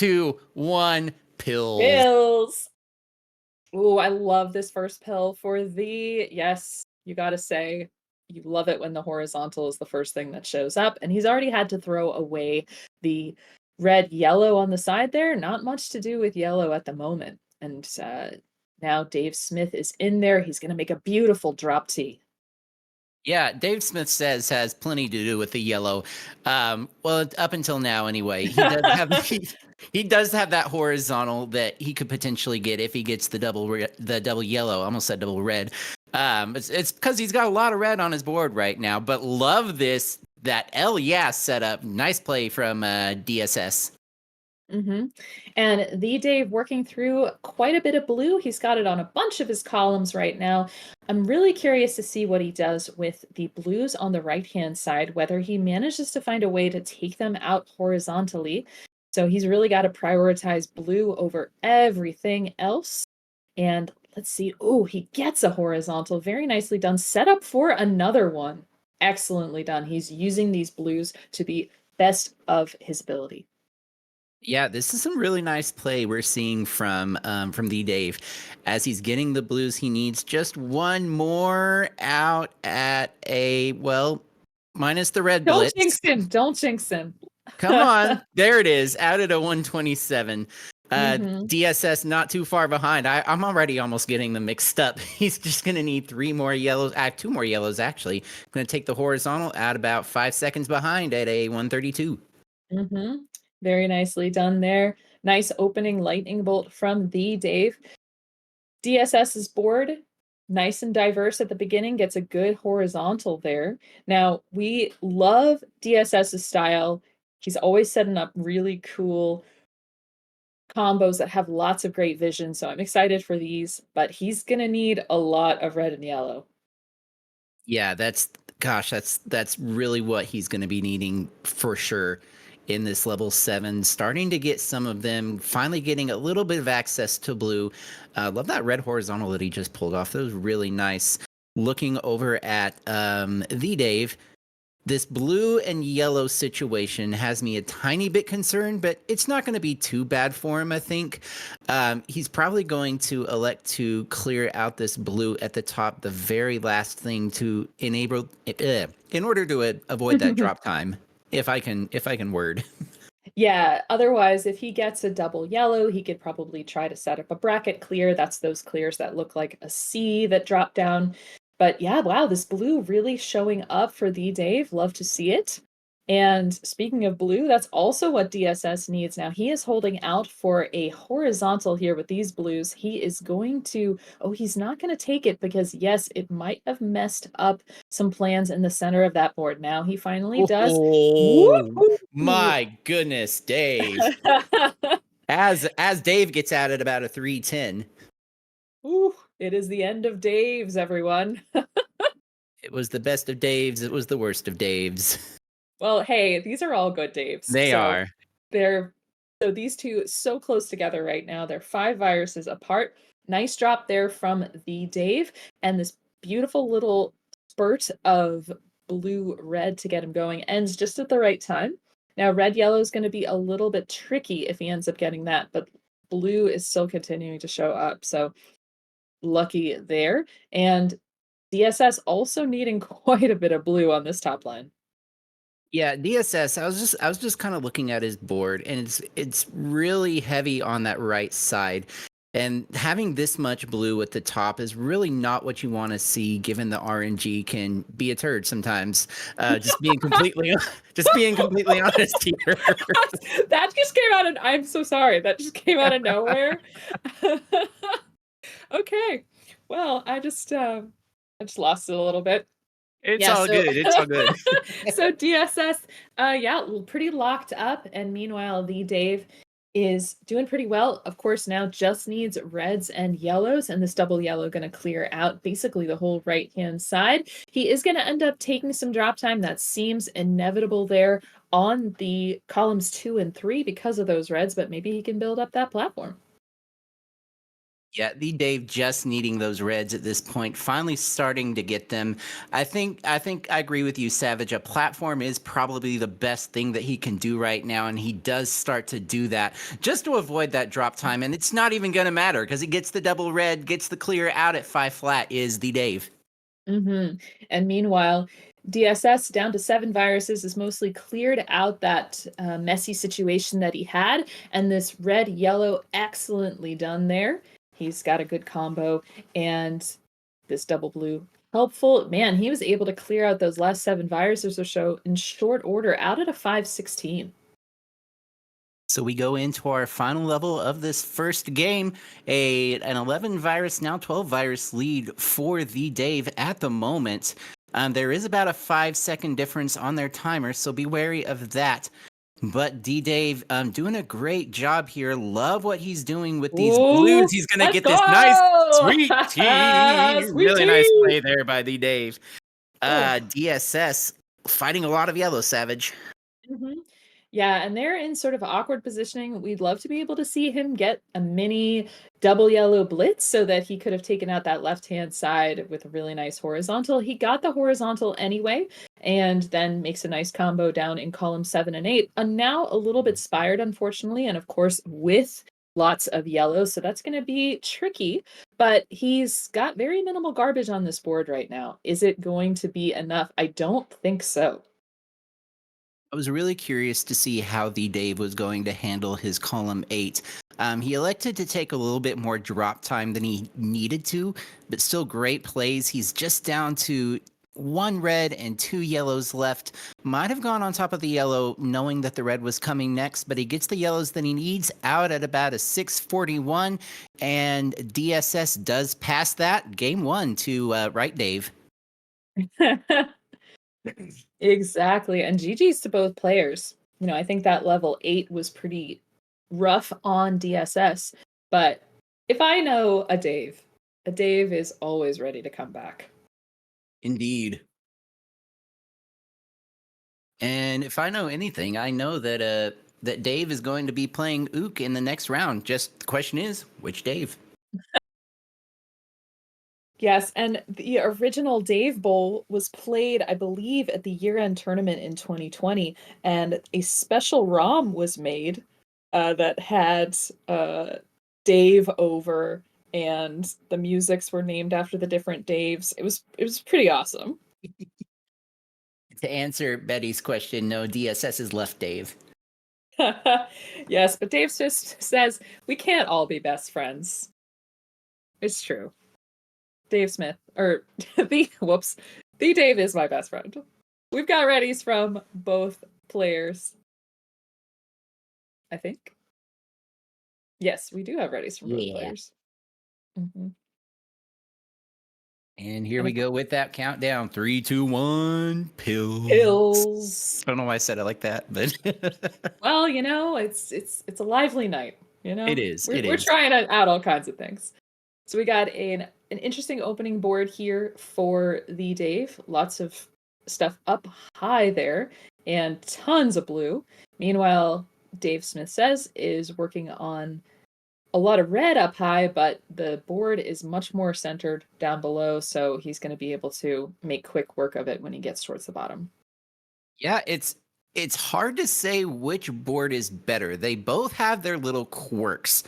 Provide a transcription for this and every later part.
2, 1, pills. Pills. Ooh, I love this first pill for the yes, you gotta say, you love it when the horizontal is the first thing that shows up, and he's already had to throw away the red, yellow on the side there, not much to do with yellow at the moment, and, now Dave Smith is in there, he's gonna make a beautiful drop tee. Yeah, Dave Smith says has plenty to do with the yellow. Well, up until now, anyway, he does have he does have that horizontal that he could potentially get if he gets the the double yellow. I almost said double red. It's because he's got a lot of red on his board right now. But love this that yeah setup. Nice play from DSS. Mhm. And the Dave working through quite a bit of blue. He's got it on a bunch of his columns right now. I'm really curious to see what he does with the blues on the right-hand side, whether he manages to find a way to take them out horizontally. So he's really got to prioritize blue over everything else. And let's see. Oh, he gets a horizontal. Very nicely done. Set up for another one. Excellently done. He's using these blues to the best of his ability. Yeah, this is some really nice play we're seeing from the Dave, as he's getting the blues he needs. Just one more out at a minus the red Don't blitz. jinx him. Don't jinx him. Come on, there it is, out at a 127. Mhm. DSS not too far behind. I'm already almost getting them mixed up. He's just gonna need 3 more yellows. I have 2 more yellows actually. Gonna take the horizontal at about 5 seconds behind at a 132. Mhm. Very nicely done there. Nice opening lightning bolt from the Dave. DSS's board, nice and diverse at the beginning, gets a good horizontal there. Now, we love DSS's style. He's always setting up really cool combos that have lots of great vision, so I'm excited for these, but he's gonna need a lot of red and yellow. Yeah, that's really what he's going to be needing for sure in this level 7. Starting to get some of them, finally getting a little bit of access to blue. Love that red horizontal that he just pulled off. That was really nice. Looking over at the Dave, this blue and yellow situation has me a tiny bit concerned, but it's not going to be too bad for him, I think. He's probably going to elect to clear out this blue at the top, the very last thing to enable, in order to avoid that drop time. If I can word. Yeah, otherwise, if he gets a double yellow, he could probably try to set up a bracket clear. That's those clears that look like a C that drop down. But yeah, wow, this blue really showing up for the Dave. Love to see it. And speaking of blue, that's also what DSS needs now. He is holding out for a horizontal here with these blues. He is going to, oh, he's not going to take it because, yes, it might have messed up some plans in the center of that board. Now he finally does. Oh Woo! my goodness, Dave. As Dave gets at it about a 310. Ooh, it is the end of Dave's, everyone. It was the best of Dave's. It was the worst of Dave's. Well, hey, these are all good Daves. They So are. they're so these two so close together right now. They're 5 viruses apart. Nice drop there from the Dave, and this beautiful little spurt of blue red to get him going ends just at the right time. Now red yellow is going to be a little bit tricky if he ends up getting that, but blue is still continuing to show up. So lucky there. And DSS also needing quite a bit of blue on this top line. Yeah, DSS. I was just kind of looking at his board, and it's really heavy on that right side. And having this much blue at the top is really not what you want to see, given the RNG can be a turd sometimes. Just being completely, just being completely honest here. That just came out of I'm so sorry. That just came out of nowhere. Okay. Well, I just lost it a little bit. It's Yeah, all so good. It's all good. so DSS, yeah, pretty locked up, and meanwhile, the Dave is doing pretty well. Of course, now just needs reds and yellows, and this double yellow going to clear out basically the whole right-hand side. He is going to end up taking some drop time. That seems inevitable there on the columns 2 and 3 because of those reds, but maybe he can build up that platform. Yeah, the Dave just needing those reds at this point, finally starting to get them. I think I agree with you, Savage. A platform is probably the best thing that he can do right now, and he does start to do that just to avoid that drop time. And it's not even gonna matter because he gets the double red, gets the clear out at 5 flat is the Dave. And meanwhile, DSS down to 7 viruses is mostly cleared out that messy situation that he had. And this red yellow, excellently done there. He's got a good combo. And this double blue, helpful. Man, he was able to clear out those last 7 viruses or so in short order out at a 516. So we go into our final level of this first game, an 11 virus, now 12 virus lead for the Dave at the moment. There is about a 5 second difference on their timer, so be wary of that. But D Dave, doing a great job here. Love what he's doing with these blues. Ooh, He's gonna let's get this nice go! sweet tea. Sweet Really nice tea! play there by the Dave. Oh. DSS fighting a lot of yellow, Savage. Mhm. Yeah, and they're in sort of awkward positioning. We'd love to be able to see him get a mini double yellow blitz so that he could have taken out that left-hand side with a really nice horizontal. He got the horizontal anyway, and then makes a nice combo down in column 7 and 8. And now a little bit spired, unfortunately, and of course with lots of yellow, so that's going to be tricky. But he's got very minimal garbage on this board right now. Is it going to be enough? I don't think so. I was really curious to see how the Dave was going to handle his column 8. He elected to take a little bit more drop time than he needed to, but still great plays. He's just down to 1 red and 2 yellows left. Might have gone on top of the yellow knowing that the red was coming next, but he gets the yellows that he needs out at about a 641, and DSS does pass that. Game 1 to right, Dave. Exactly, and GG's to both players. I think that level 8 was pretty rough on DSS, but if I know a Dave is always ready to come back. Indeed. And if I know anything, I know that Dave is going to be playing Ook in the next round. Just the question is, which Dave? Yes, and the original Dave Bowl was played, I believe, at the year-end tournament in 2020, and a special ROM was made that had Dave over, and the musics were named after the different Daves. It was pretty awesome. To answer Betty's question, no, DSS is left Dave. Yes, but Dave just says we can't all be best friends. It's true. Dave Smith, or the Dave is my best friend. We've got readies from both players, I think. Yes, we do have readies from both Yeah. players. Mhm. And here And we of go with that countdown. 3, 2, 1, pills. pills. I don't know why I said it like that, but Well, it's a lively night. it is. We're It we're is. trying out all kinds of things. So we got an interesting opening board here for the Dave. Lots of stuff up high there, and tons of blue. Meanwhile, Dave Smith says is working on a lot of red up high, but the board is much more centered down below, so he's going to be able to make quick work of it when he gets towards the bottom. Yeah, it's hard to say which board is better. They both have their little quirks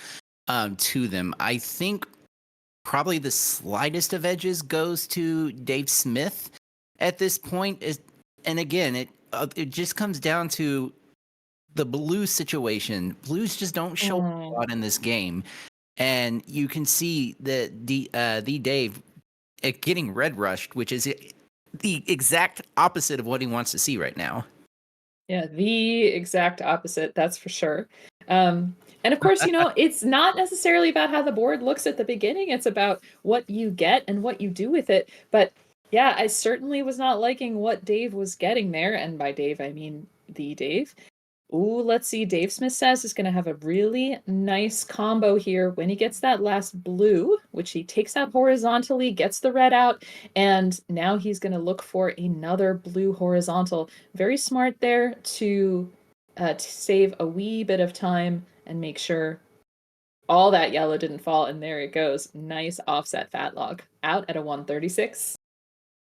to them. I think probably the slightest of edges goes to Dave Smith at this point. And again, it just comes down to the blue situation. Blues just don't show up a Mm. lot in this game, and you can see that the Dave getting red rushed, which is the exact opposite of what he wants to see right now. Yeah, the exact opposite, that's for sure. And of course, it's not necessarily about how the board looks at the beginning, it's about what you get and what you do with it. But yeah, I certainly was not liking what Dave was getting there, and by Dave, I mean the Dave. Ooh, let's see. Dave Smith says is going to have a really nice combo here when he gets that last blue, which he takes out horizontally, gets the red out, and now he's going to look for another blue horizontal. Very smart there to save a wee bit of time and make sure All that yellow didn't fall, and there it goes. Nice offset fat log. Out at a 136.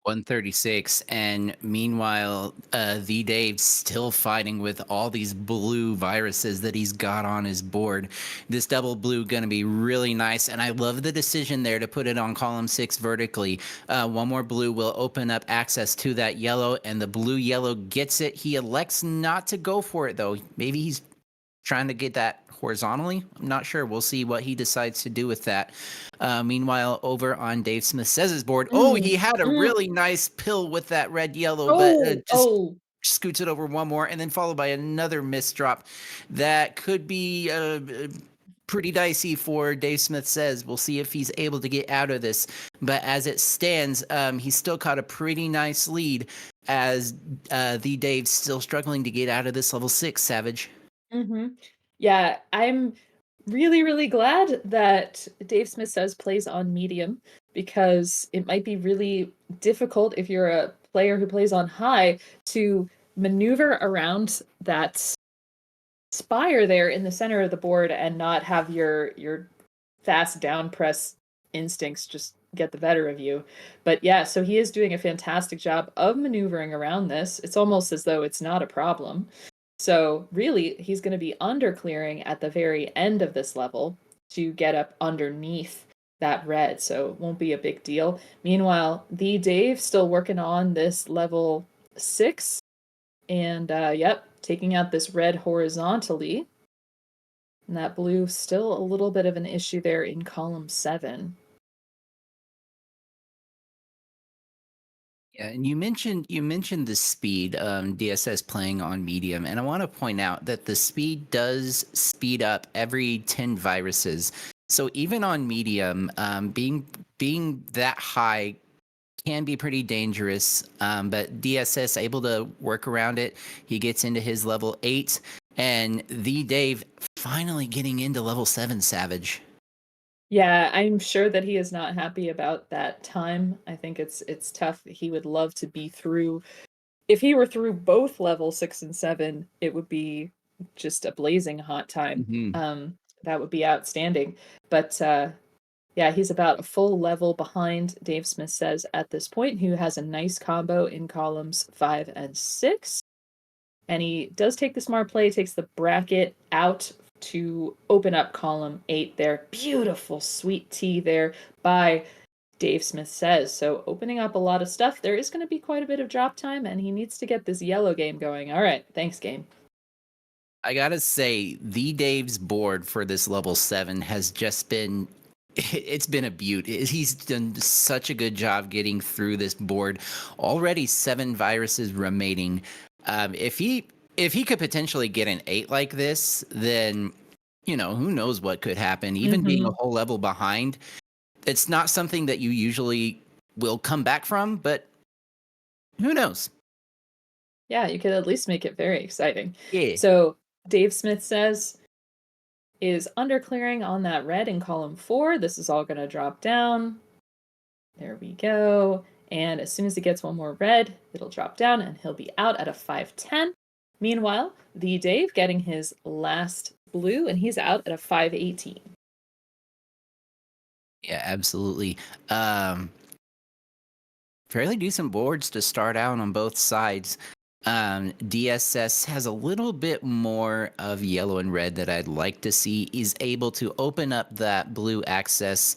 136. And meanwhile, the Dave's still fighting with all these blue viruses that he's got on his board. This double blue going to be really nice. And I love the decision there to put it on column 6 vertically. One more blue will open up access to that yellow, and the blue yellow gets it. He elects not to go for it, though. Maybe he's trying to get that horizontally. I'm not sure. We'll see what he decides to do with that. Meanwhile, over on Dave Smith Says board, oh, Mm, he had a mm. really nice pill with that red yellow, but Oh, just oh. scoots it over one more, and then followed by another miss drop that could be pretty dicey for Dave Smith Says. We'll see if he's able to get out of this. But as it stands, he's still caught a pretty nice lead as the Dave's still struggling to get out of this level 6, Savage. Mhm. Yeah, I'm really, really glad that Dave Smith Says plays on medium because it might be really difficult if you're a player who plays on high to maneuver around that spire there in the center of the board and not have your fast down press instincts just get the better of you. But yeah, so he is doing a fantastic job of maneuvering around this. It's almost as though it's not a problem. So really, he's going to be under clearing at the very end of this level to get up underneath that red. So it won't be a big deal. Meanwhile, the Dave still working on this level 6 and yep, taking out this red horizontally. And that blue still a little bit of an issue there in column 7. Yeah, and you mentioned the speed, DSS playing on medium, and I want to point out that the speed does speed up every 10 viruses. So even on medium, being that high can be pretty dangerous. But DSS able to work around it. He gets into his level 8, and the Dave finally getting into level 7, Savage. Yeah, I'm sure that he is not happy about that time. I think it's tough. He would love to be through if he were through both level 6 and 7, it would be just a blazing hot time. Hmm. That would be outstanding. But yeah, he's about a full level behind Dave Smith Says at this point, who has a nice combo in columns 5 and 6. And he does take the smart play, takes the bracket out to open up column 8 there. Beautiful sweet tea there by Dave Smith Says. So opening up a lot of stuff. There is going to be quite a bit of drop time, and he needs to get this yellow game going. All right, thanks, game. I gotta say, the Dave's board for this level 7 has just been it's been a beaut. He's done such a good job getting through this board. Already 7 viruses remaining. If he could potentially get an 8 like this, then who knows what could happen. Even being a Hmm. whole level behind, it's not something that you usually will come back from, but who knows? Yeah, you could at least make it very exciting. Yeah. So Dave Smith Says is under clearing on that red in column 4. This is all going to drop down. There we go. And as soon as he gets one more red, it'll drop down and he'll be out at a 510. Meanwhile, the Dave getting his last blue and he's out at a 518. Yeah, absolutely. Um, Fairly decent boards to start out on both sides. DSS has a little bit more of yellow and red that I'd like to see. He's able to open up that blue access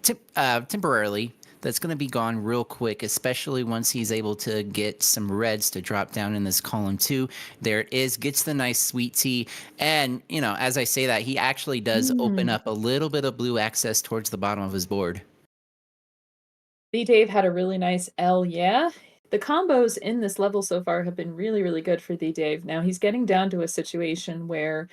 temporarily. That's going to be gone real quick, especially once he's able to get some reds to drop down in this column 2. There it is, gets the nice sweet tea. And, as I say that, he actually does open Mm. up a little bit of blue access towards the bottom of his board. B Dave had a really nice L, yeah. The combos in this level so far have been really, really good for the Dave. Now he's getting down to a situation where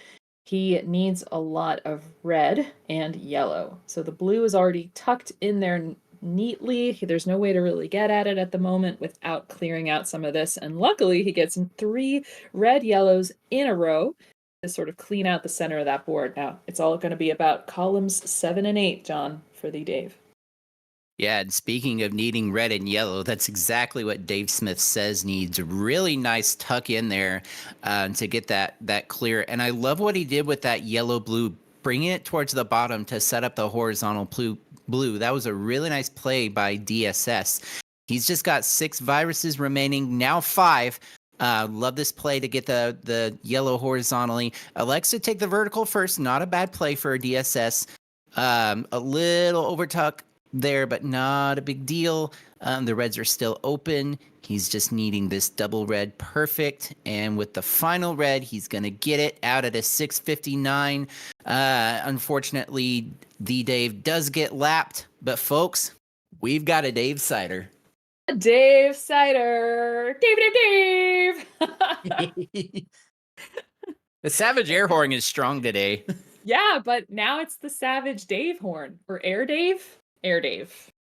he needs a lot of red and yellow. So the blue is already tucked in there neatly. There's no way to really get at it at the moment without clearing out some of this. And luckily, he gets 3 red yellows in a row to sort of clean out the center of that board. Now it's all going to be about columns 7 and 8, John, for the Dave. Yeah, and speaking of needing red and yellow, that's exactly what Dave Smith Says needs. A really nice tuck in there to get that clear. And I love what he did with that yellow blue bringing it towards the bottom to set up the horizontal blue. That was a really nice play by DSS. He's just got 6 viruses remaining, now 5. Love this play to get the yellow horizontally. Alexa take the vertical first. Not a bad play for a DSS. A little overtuck there, but not a big deal. The reds are still open. He's just needing this double red perfect. And with the final red, he's going to get it out at a 6:59. Unfortunately, the Dave does get lapped. But folks, we've got a Dave Sider. Dave Sider. Dave. The Savage Air Horn is strong today. Yeah, but now it's the Savage Dave horn. Or Air Dave? Air Dave.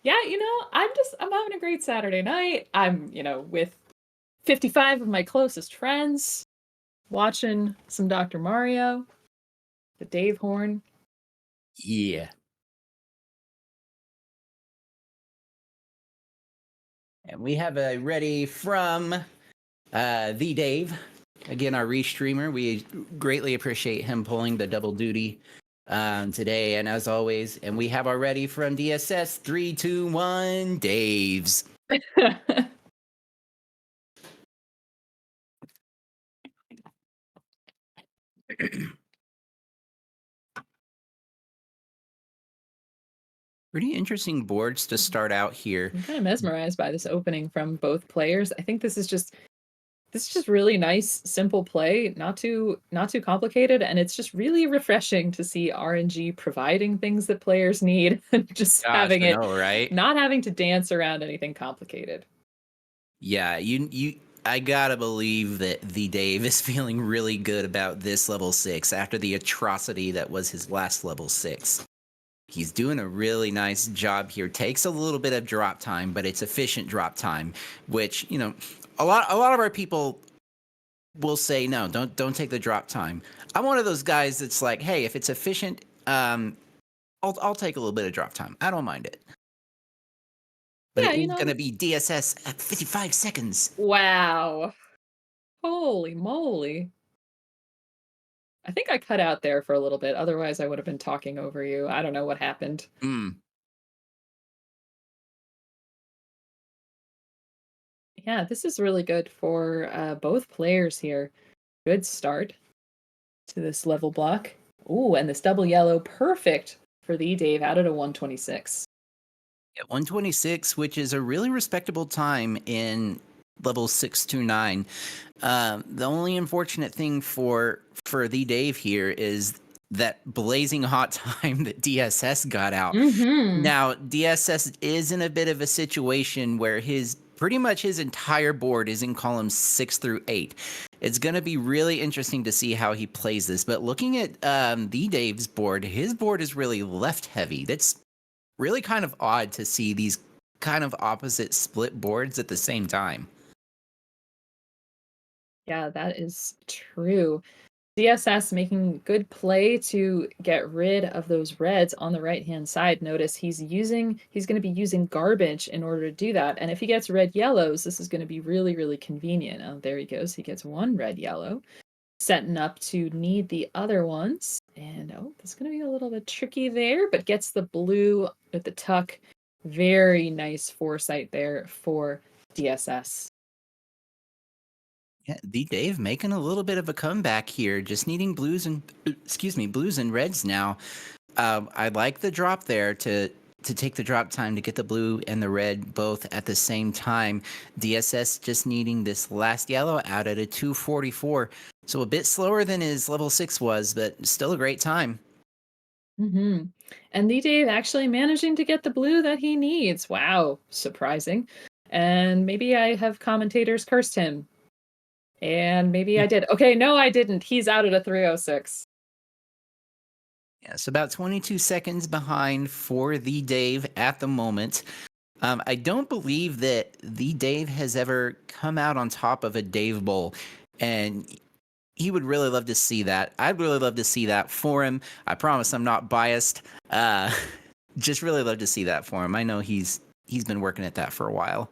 Yeah, I'm having a great Saturday night. I'm, with 55 of my closest friends, watching some Dr. Mario, the Dave horn. Yeah. And we have a ready from the Dave. Again, our restreamer. We greatly appreciate him pulling the double duty today. And as always, and we have our ready from DSS 3, 2, 1, Dave's. Pretty interesting boards to start out here. I'm kind of mesmerized by this opening from both players. I think this is just really nice, simple play, not too complicated, and it's just really refreshing to see RNG providing things that players need and just having it, right? not having to dance around anything complicated. Yeah, I gotta believe that the Dave is feeling really good about this level 6 after the atrocity that was his last level 6. He's doing a really nice job here. Takes a little bit of drop time, but it's efficient drop time, which, a lot of our people will say, no, don't take the drop time. I'm one of those guys that's like, hey, if it's efficient, I'll take a little bit of drop time. I don't mind it. But Yeah, it is going to be DSS at 55 seconds. Wow. Holy moly. I think I cut out there for a little bit. Otherwise, I would have been talking over you. I don't know what happened. Yeah, this is really good for both players here. Good start to this level block. Ooh, and this double yellow, perfect for the Dave out at a 126. At 126, which is a really respectable time in level 6 to 9. The only unfortunate thing for the Dave here is that blazing hot time that DSS got out. Mm-hmm. Now, DSS is in a bit of a situation where pretty much his entire board is in columns 6 through 8. It's going to be really interesting to see how he plays this. But looking at the Dave's board, his board is really left heavy. That's really kind of odd to see these kind of opposite split boards at the same time. Yeah, that is true. DSS making good play to get rid of those reds on the right-hand side. Notice he's going to be using garbage in order to do that. And if he gets red yellows, this is going to be really, really convenient. Oh, there he goes. He gets one red yellow, setting up to need the other ones. And that's going to be a little bit tricky there, but gets the blue with the tuck. Very nice foresight there for DSS. Yeah, the Dave making a little bit of a comeback here, just needing blues and reds now. I like the drop there to take the drop time to get the blue and the red both at the same time. DSS just needing this last yellow out at a 244. So a bit slower than his level 6 was, but still a great time. Mm-hmm. And the Dave actually managing to get the blue that he needs. Wow, surprising. And maybe I have commentators cursed him. And maybe I did. Okay, no, I didn't. He's out at a 306. Yes, about 22 seconds behind for the Dave at the moment. I don't believe that the Dave has ever come out on top of a Dave Bowl, and he would really love to see that. I'd really love to see that for him. I promise I'm not biased. Just really love to see that for him. I know he's been working at that for a while.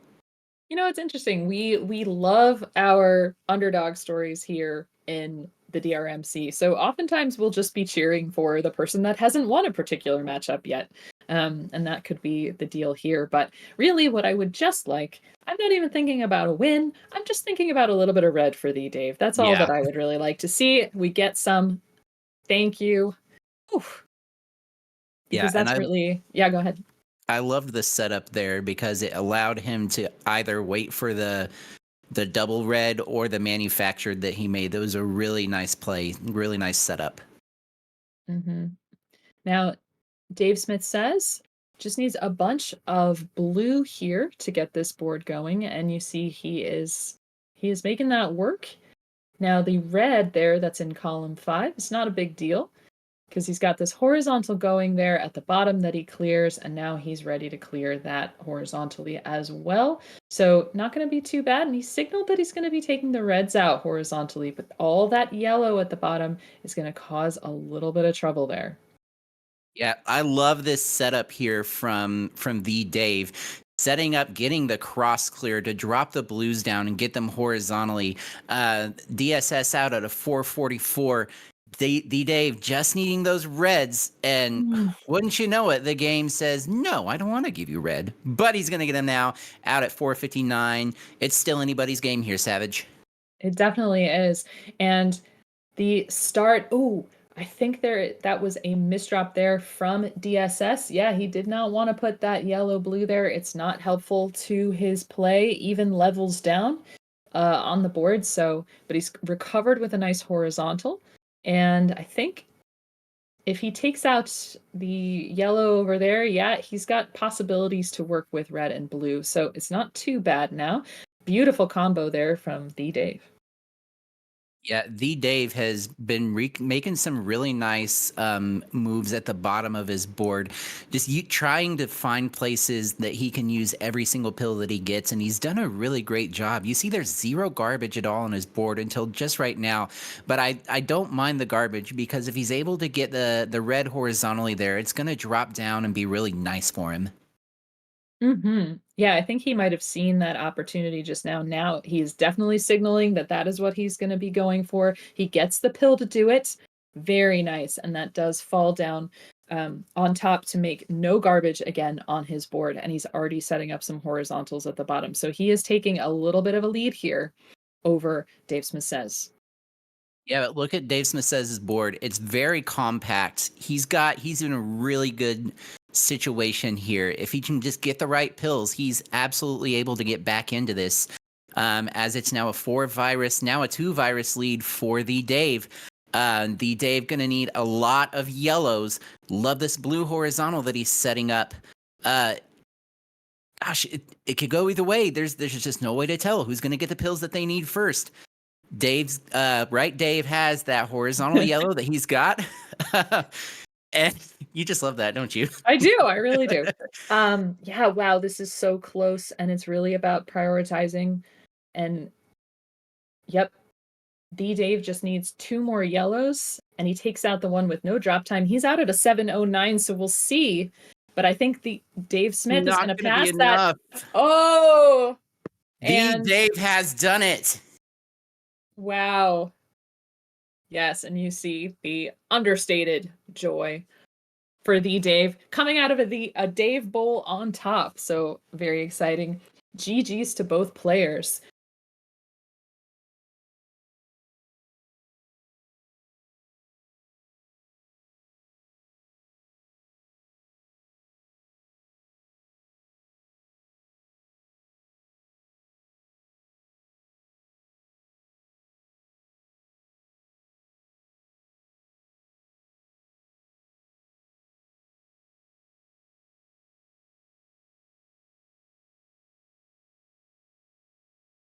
It's interesting. We love our underdog stories here in the DrMC. So oftentimes we'll just be cheering for the person that hasn't won a particular matchup yet. And that could be the deal here. But really, what I would just like, I'm not even thinking about a win. I'm just thinking about a little bit of red for thee, Dave. That's all Yeah. that I would really like to see. We get some. Thank you. Oof, Yeah, because and that's really, yeah, go ahead. I loved the setup there because it allowed him to either wait for the double red or the manufactured that he made. That was a really nice play, really nice setup. Hmm. Now, Dave Smith says just needs a bunch of blue here to get this board going, and you see he is making that work. Now the red there that's in column 5 is not a big deal because he's got this horizontal going there at the bottom that he clears, and now he's ready to clear that horizontally as well. So not going to be too bad, and he signaled that he's going to be taking the reds out horizontally, but all that yellow at the bottom is going to cause a little bit of trouble there. Yeah, I love this setup here from the Dave. Setting up, getting the cross clear to drop the blues down and get them horizontally. DSS out at a 444. The Dave just needing those reds, and Mm. wouldn't you know it, the game says, no, I don't want to give you red. But he's going to get them now out at 459. It's still anybody's game here, Savage. It definitely is. And the start, oh, I think that was a misdrop there from DSS. Yeah, he did not want to put that yellow blue there. It's not helpful to his play, even levels down on the board. So, but he's recovered with a nice horizontal. And I think if he takes out the yellow over there, yeah, he's got possibilities to work with red and blue. So it's not too bad now. Beautiful combo there from the Dave. Yeah, the Dave has been making some really nice moves at the bottom of his board, just trying to find places that he can use every single pill that he gets, and he's done a really great job. You see, there's zero garbage at all on his board until just right now, but I don't mind the garbage because if he's able to get the red horizontally there, it's going to drop down and be really nice for him. Yeah, I think he might have seen that opportunity just now. Now he's definitely signaling that that is what he's going to be going for. He gets the pill to do it. Very nice. And that does fall down on top to make no garbage again on his board. And he's already setting up some horizontals at the bottom. So he is taking a little bit of a lead here over Dave Smith says. Yeah, but look at Dave Smith says board. It's very compact. He's in a really good situation here. If he can just get the right pills, he's absolutely able to get back into this. As it's now a 4 virus, now a 2 virus lead for the Dave. The Dave gonna need a lot of yellows. Love this blue horizontal that he's setting up. Uh, Gosh, it could go either way. There's just no way to tell who's gonna get the pills that they need first. Dave's right. Dave has that horizontal yellow that he's got, and you just love that, don't you? I do, I really do. Yeah, wow, this is so close and it's really about prioritizing and yep, the Dave just needs 2 more yellows, and he takes out the one with no drop time. He's out at a 709, so we'll see. But I think the Dave Smith is Not gonna gonna be pass that. enough. Oh! The And Dave has done it. wow. Yes, and you see the understated joy for the Dave coming out of a Dave bowl on top. So very exciting. GG's to both players.